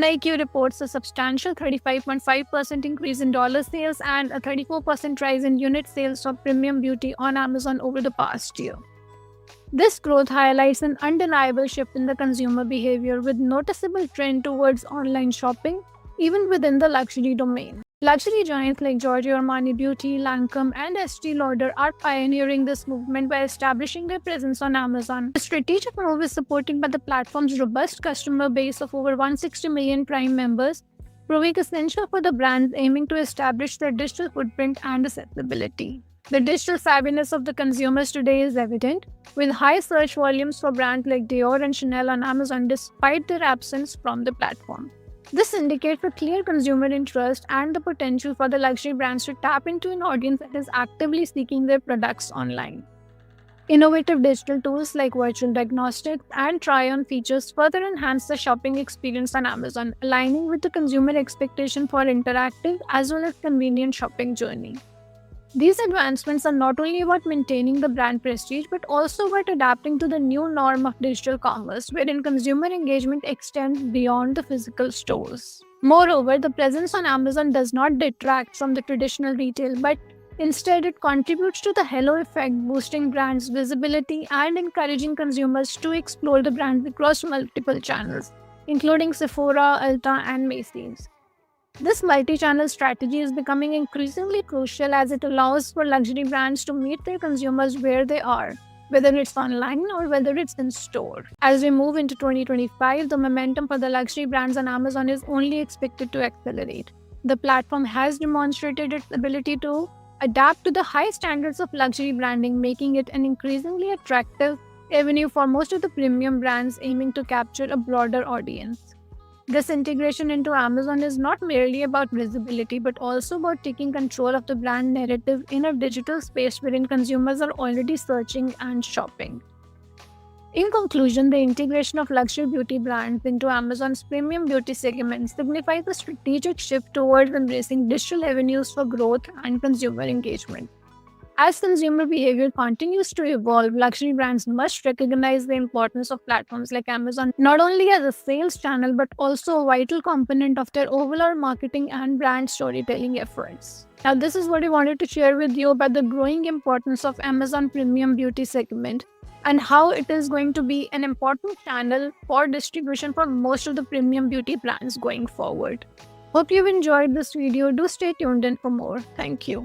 Nike reports a substantial 35.5% increase in dollar sales and a 34% rise in unit sales of premium beauty on Amazon over the past year. This growth highlights an undeniable shift in the consumer behavior with noticeable trend towards online shopping, even within the luxury domain. Luxury giants like Giorgio Armani Beauty, Lancome, and Estee Lauder are pioneering this movement by establishing their presence on Amazon. The strategic move is supported by the platform's robust customer base of over 160 million Prime members, proving essential for the brands aiming to establish their digital footprint and accessibility. The digital savviness of the consumers today is evident, with high search volumes for brands like Dior and Chanel on Amazon despite their absence from the platform. This indicates a clear consumer interest and the potential for the luxury brands to tap into an audience that is actively seeking their products online. Innovative digital tools like virtual diagnostics and try-on features further enhance the shopping experience on Amazon, aligning with the consumer expectation for interactive as well as convenient shopping journey. These advancements are not only about maintaining the brand prestige but also about adapting to the new norm of digital commerce, wherein consumer engagement extends beyond the physical stores. Moreover, the presence on Amazon does not detract from the traditional retail, but instead it contributes to the halo effect, boosting brands' visibility and encouraging consumers to explore the brand across multiple channels, including Sephora, Ulta, and Macy's. This multi-channel strategy is becoming increasingly crucial as it allows for luxury brands to meet their consumers where they are, whether it's online or whether it's in store. As we move into 2025, the momentum for the luxury brands on Amazon is only expected to accelerate. The platform has demonstrated its ability to adapt to the high standards of luxury branding, making it an increasingly attractive avenue for most of the premium brands aiming to capture a broader audience. This integration into Amazon is not merely about visibility, but also about taking control of the brand narrative in a digital space wherein consumers are already searching and shopping. In conclusion, the integration of luxury beauty brands into Amazon's premium beauty segment signifies a strategic shift towards embracing digital avenues for growth and consumer engagement. As consumer behavior continues to evolve, luxury brands must recognize the importance of platforms like Amazon not only as a sales channel but also a vital component of their overall marketing and brand storytelling efforts. Now, this is what I wanted to share with you about the growing importance of Amazon Premium Beauty segment and how it is going to be an important channel for distribution for most of the premium beauty brands going forward. Hope you've enjoyed this video. Do stay tuned in for more. Thank you.